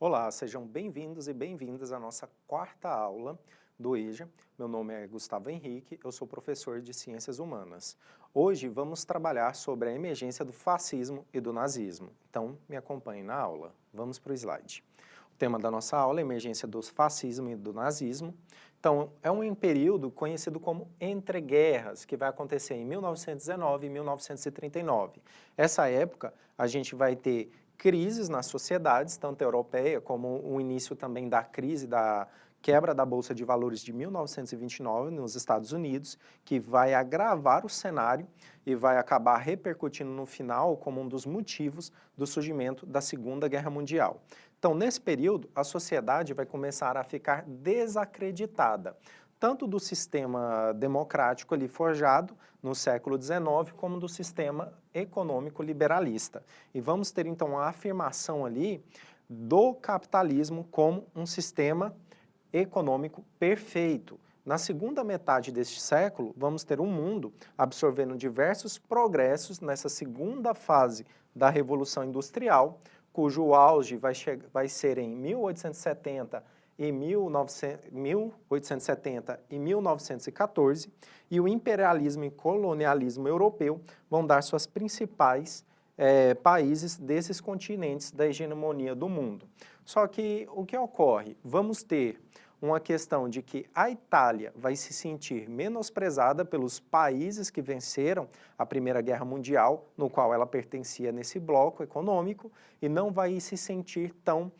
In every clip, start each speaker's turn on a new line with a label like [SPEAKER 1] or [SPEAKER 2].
[SPEAKER 1] Olá, sejam bem-vindos e bem-vindas à nossa quarta aula do EJA. Meu nome é Gustavo Henrique, eu sou professor de Ciências Humanas. Hoje vamos trabalhar sobre a emergência do fascismo e do nazismo. Então, me acompanhe na aula. Vamos para o slide. O tema da nossa aula é a emergência do fascismo e do nazismo. Então, é um período conhecido como entreguerras, que vai acontecer em 1919 e 1939. Essa época, a gente vai ter crises nas sociedades, tanto europeia como o início também da crise da quebra da Bolsa de Valores de 1929 nos Estados Unidos, que vai agravar o cenário e vai acabar repercutindo no final como um dos motivos do surgimento da Segunda Guerra Mundial. Então, nesse período, a sociedade vai começar a ficar desacreditada, tanto do sistema democrático ali forjado no século XIX, como do sistema econômico liberalista. E vamos ter então a afirmação ali do capitalismo como um sistema econômico perfeito. Na segunda metade deste século, vamos ter um mundo absorvendo diversos progressos nessa segunda fase da Revolução Industrial, cujo auge vai ser em 1870 e 1870 e 1914, e o imperialismo e colonialismo europeu vão dar suas principais países desses continentes da hegemonia do mundo. Só que o que ocorre? Vamos ter uma questão de que a Itália vai se sentir menosprezada pelos países que venceram a Primeira Guerra Mundial, no qual ela pertencia nesse bloco econômico, e não vai se sentir tão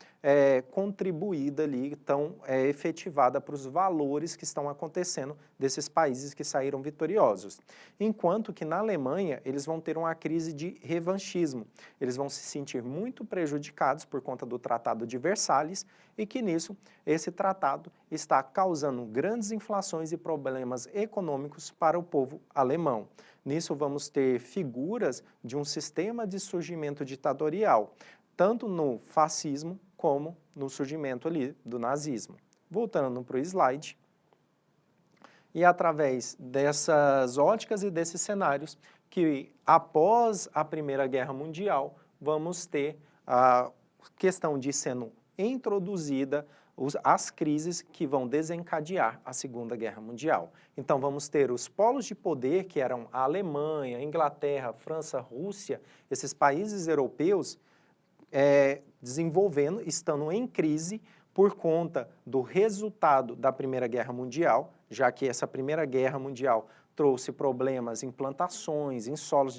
[SPEAKER 1] contribuída ali, tão efetivada para os valores que estão acontecendo desses países que saíram vitoriosos. Enquanto que na Alemanha eles vão ter uma crise de revanchismo, eles vão se sentir muito prejudicados por conta do Tratado de Versalhes e que nisso esse tratado está causando grandes inflações e problemas econômicos para o povo alemão. Nisso vamos ter figuras de um sistema de surgimento ditatorial, tanto no fascismo como no surgimento ali do nazismo. Voltando para o slide. E através dessas óticas e desses cenários que após a Primeira Guerra Mundial vamos ter a questão de sendo introduzida as crises que vão desencadear a Segunda Guerra Mundial. Então vamos ter os polos de poder que eram a Alemanha, Inglaterra, França, Rússia, esses países europeus desenvolvendo, estando em crise por conta do resultado da Primeira Guerra Mundial, já que essa Primeira Guerra Mundial trouxe problemas em plantações, em solos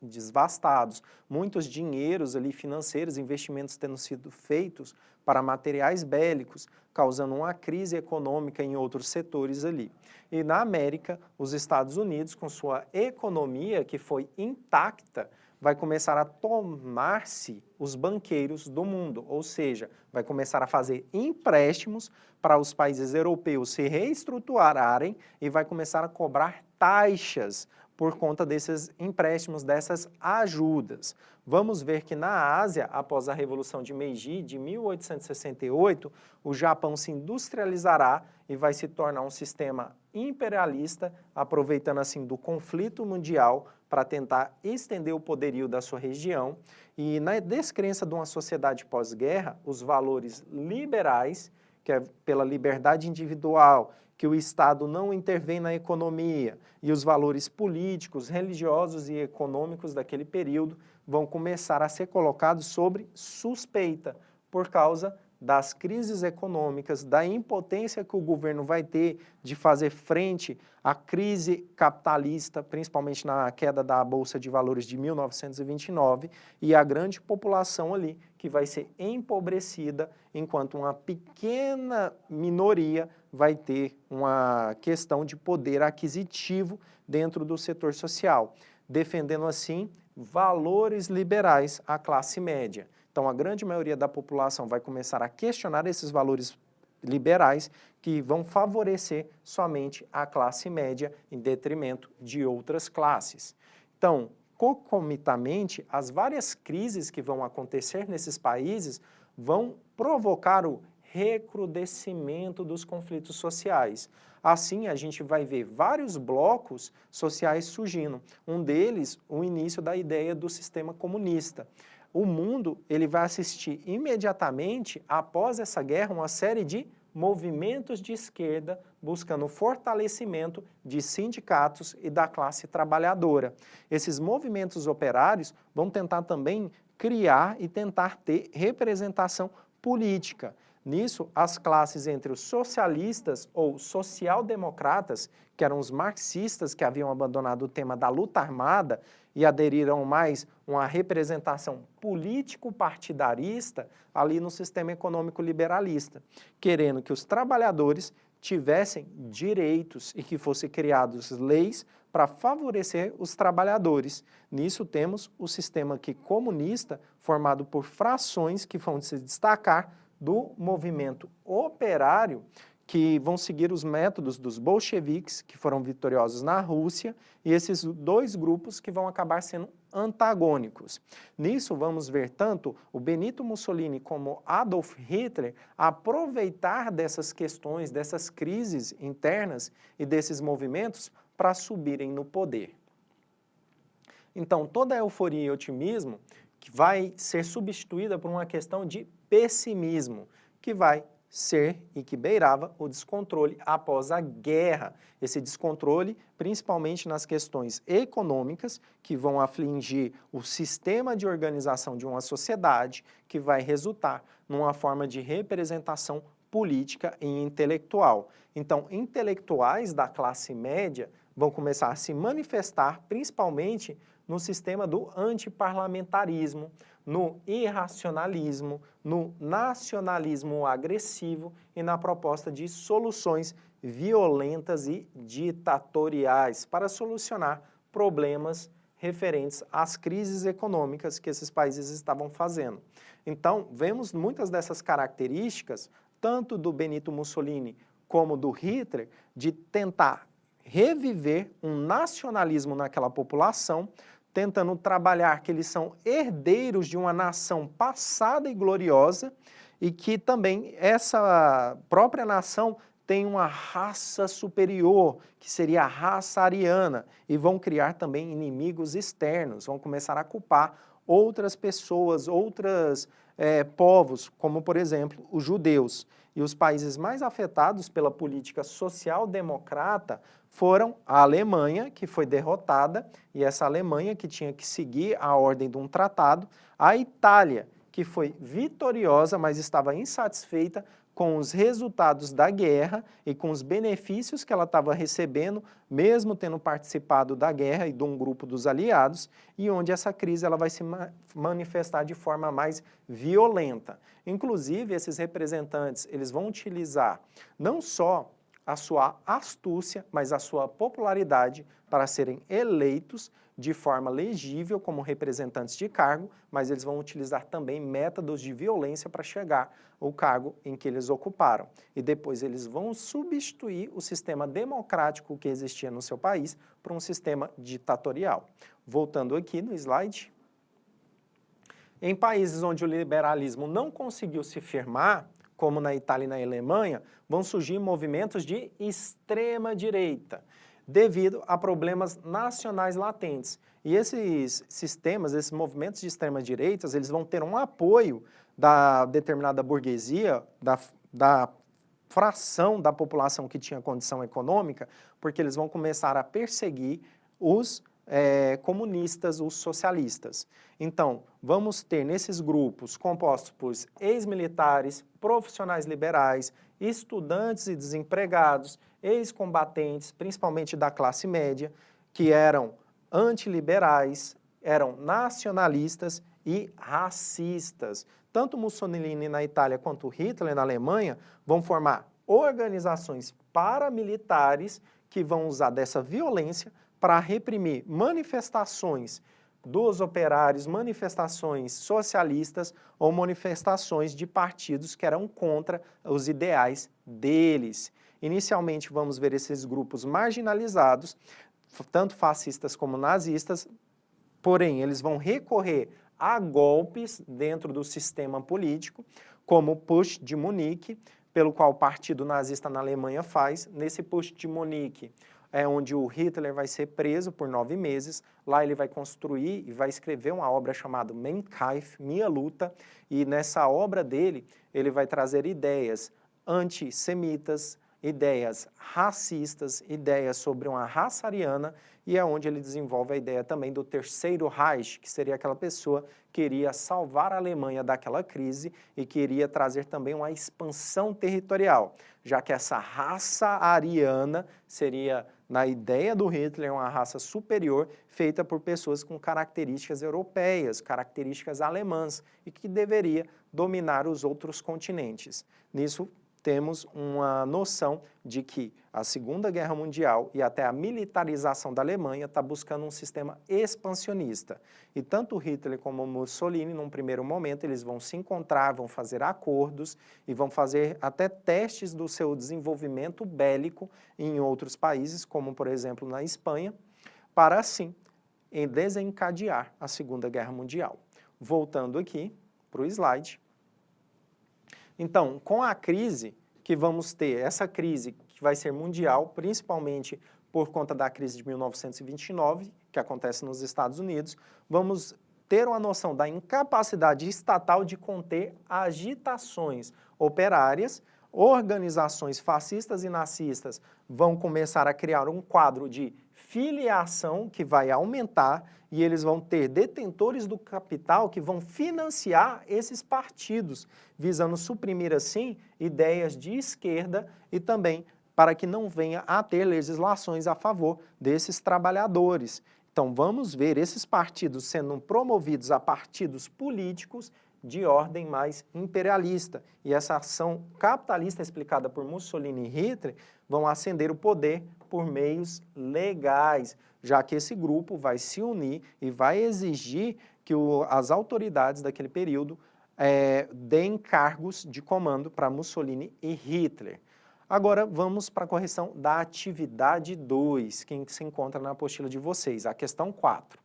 [SPEAKER 1] devastados, muitos dinheiros ali financeiros, investimentos tendo sido feitos para materiais bélicos, causando uma crise econômica em outros setores ali. E na América, os Estados Unidos, com sua economia que foi intacta, vai começar a tornar-se os banqueiros do mundo, ou seja, vai começar a fazer empréstimos para os países europeus se reestruturarem e vai começar a cobrar taxas por conta desses empréstimos, dessas ajudas. Vamos ver que na Ásia, após a Revolução de Meiji, de 1868, o Japão se industrializará e vai se tornar um sistema imperialista, aproveitando assim do conflito mundial para tentar estender o poderio da sua região. E na descrença de uma sociedade pós-guerra, os valores liberais, que é pela liberdade individual, que o Estado não intervém na economia, e os valores políticos, religiosos e econômicos daquele período vão começar a ser colocados sobre suspeita, por causa das crises econômicas, da impotência que o governo vai ter de fazer frente à crise capitalista, principalmente na queda da Bolsa de Valores de 1929, e a grande população ali que vai ser empobrecida, enquanto uma pequena minoria vai ter uma questão de poder aquisitivo dentro do setor social, defendendo assim valores liberais à classe média. Então, a grande maioria da população vai começar a questionar esses valores liberais que vão favorecer somente a classe média em detrimento de outras classes. Então, concomitantemente, as várias crises que vão acontecer nesses países vão provocar o recrudescimento dos conflitos sociais. Assim, a gente vai ver vários blocos sociais surgindo. Um deles, o início da ideia do sistema comunista. o mundo ele vai assistir imediatamente, após essa guerra, uma série de movimentos de esquerda buscando o fortalecimento de sindicatos e da classe trabalhadora. Esses movimentos operários vão tentar também criar e tentar ter representação política. Nisso, as classes entre os socialistas ou social-democratas, que eram os marxistas que haviam abandonado o tema da luta armada e aderiram mais a uma representação político-partidarista ali no sistema econômico liberalista, querendo que os trabalhadores tivessem direitos e que fossem criadas leis para favorecer os trabalhadores. Nisso temos o sistema aqui comunista, formado por frações que vão se destacar do movimento operário, que vão seguir os métodos dos bolcheviques, que foram vitoriosos na Rússia, e esses dois grupos que vão acabar sendo antagônicos. Nisso vamos ver tanto o Benito Mussolini como Adolf Hitler aproveitar dessas questões, dessas crises internas e desses movimentos para subirem no poder. Então, toda a euforia e otimismo que vai ser substituída por uma questão de pessimismo, que vai ser e que beirava o descontrole após a guerra. Esse descontrole, principalmente nas questões econômicas, que vão afligir o sistema de organização de uma sociedade, que vai resultar numa forma de representação política e intelectual. Então, intelectuais da classe média vão começar a se manifestar, principalmente no sistema do antiparlamentarismo, no irracionalismo, no nacionalismo agressivo e na proposta de soluções violentas e ditatoriais para solucionar problemas referentes às crises econômicas que esses países estavam fazendo. Então, vemos muitas dessas características, tanto do Benito Mussolini como do Hitler, de tentar reviver um nacionalismo naquela população, tentando trabalhar que eles são herdeiros de uma nação passada e gloriosa e que também essa própria nação tem uma raça superior, que seria a raça ariana, e vão criar também inimigos externos, vão começar a culpar outras pessoas, outros povos, como por exemplo os judeus. E os países mais afetados pela política social-democrata foram a Alemanha, que foi derrotada, e essa Alemanha que tinha que seguir a ordem de um tratado, a Itália, que foi vitoriosa, mas estava insatisfeita com os resultados da guerra e com os benefícios que ela estava recebendo, mesmo tendo participado da guerra e de um grupo dos aliados, e onde essa crise ela vai se manifestar de forma mais violenta. Inclusive, esses representantes, eles vão utilizar não só a sua astúcia, mas a sua popularidade para serem eleitos de forma legível como representantes de cargo, mas eles vão utilizar também métodos de violência para chegar ao cargo em que eles ocuparam. E depois eles vão substituir o sistema democrático que existia no seu país por um sistema ditatorial. Voltando aqui no slide. Em países onde o liberalismo não conseguiu se firmar, como na Itália e na Alemanha, vão surgir movimentos de extrema-direita, devido a problemas nacionais latentes. E esses sistemas, esses movimentos de extrema-direita, eles vão ter um apoio da determinada burguesia, da fração da população que tinha condição econômica, porque eles vão começar a perseguir os comunistas, os socialistas. Então, vamos ter nesses grupos compostos por ex-militares, profissionais liberais, estudantes e desempregados, ex-combatentes, principalmente da classe média, que eram antiliberais, eram nacionalistas e racistas. Tanto Mussolini na Itália quanto Hitler na Alemanha vão formar organizações paramilitares que vão usar dessa violência para reprimir manifestações dos operários, manifestações socialistas ou manifestações de partidos que eram contra os ideais deles. Inicialmente vamos ver esses grupos marginalizados, tanto fascistas como nazistas, porém eles vão recorrer a golpes dentro do sistema político, como o Putsch de Munique, pelo qual o partido nazista na Alemanha faz. Nesse Putsch de Munique, é onde o Hitler vai ser preso por 9 meses. Lá ele vai construir e vai escrever uma obra chamada Mein Kampf, Minha Luta, e nessa obra dele ele vai trazer ideias antissemitas, ideias racistas, ideias sobre uma raça ariana, e é onde ele desenvolve a ideia também do Terceiro Reich, que seria aquela pessoa que queria salvar a Alemanha daquela crise e queria trazer também uma expansão territorial, já que essa raça ariana seria, na ideia do Hitler, uma raça superior feita por pessoas com características europeias, características alemãs, e que deveria dominar os outros continentes. Nisso, temos uma noção de que a Segunda Guerra Mundial e até a militarização da Alemanha está buscando um sistema expansionista. E tanto Hitler como Mussolini, num primeiro momento, eles vão se encontrar, vão fazer acordos e vão fazer até testes do seu desenvolvimento bélico em outros países, como por exemplo na Espanha, para assim desencadear a Segunda Guerra Mundial. Voltando aqui para o slide. Então, com a crise que vamos ter, essa crise que vai ser mundial, principalmente por conta da crise de 1929, que acontece nos Estados Unidos, vamos ter uma noção da incapacidade estatal de conter agitações operárias, organizações fascistas e nazistas vão começar a criar um quadro de filiação que vai aumentar e eles vão ter detentores do capital que vão financiar esses partidos, visando suprimir, assim, ideias de esquerda e também para que não venha a ter legislações a favor desses trabalhadores. Então, vamos ver esses partidos sendo promovidos a partidos políticos de ordem mais imperialista. E essa ação capitalista explicada por Mussolini e Hitler vão ascender o poder por meios legais, já que esse grupo vai se unir e vai exigir que as autoridades daquele período deem cargos de comando para Mussolini e Hitler. Agora vamos para a correção da atividade 2, que se encontra na apostila de vocês, a questão 4.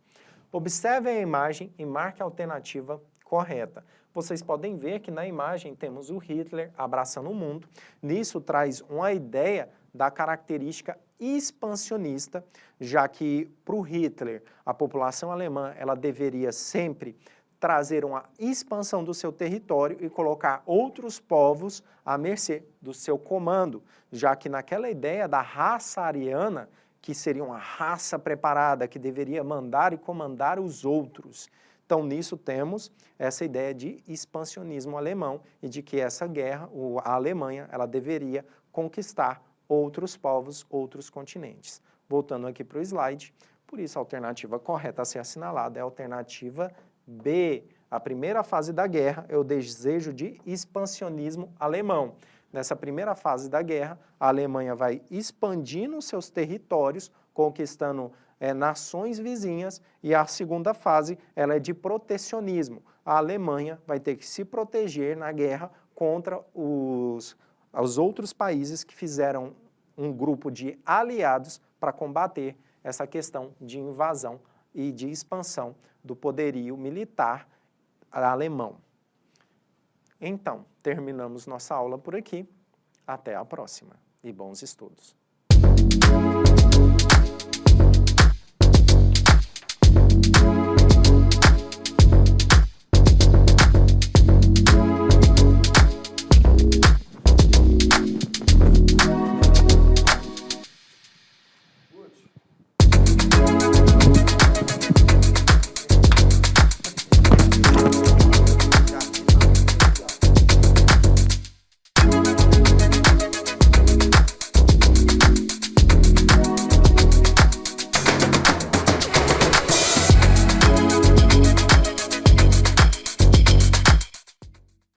[SPEAKER 1] Observe a imagem e marque a alternativa correta. Vocês podem ver que na imagem temos o Hitler abraçando o mundo. Nisso traz uma ideia da característica expansionista, já que para o Hitler a população alemã ela deveria sempre trazer uma expansão do seu território e colocar outros povos à mercê do seu comando, já que naquela ideia da raça ariana, que seria uma raça preparada que deveria mandar e comandar os outros. Então, nisso temos essa ideia de expansionismo alemão e de que essa guerra, a Alemanha, ela deveria conquistar outros povos, outros continentes. Voltando aqui para o slide, por isso a alternativa correta a ser assinalada é a alternativa B. A primeira fase da guerra é o desejo de expansionismo alemão. Nessa primeira fase da guerra, a Alemanha vai expandindo seus territórios, conquistando nações vizinhas, e a segunda fase ela é de protecionismo. A Alemanha vai ter que se proteger na guerra contra os outros países que fizeram um grupo de aliados para combater essa questão de invasão e de expansão do poderio militar alemão. Então, terminamos nossa aula por aqui. Até a próxima e bons estudos.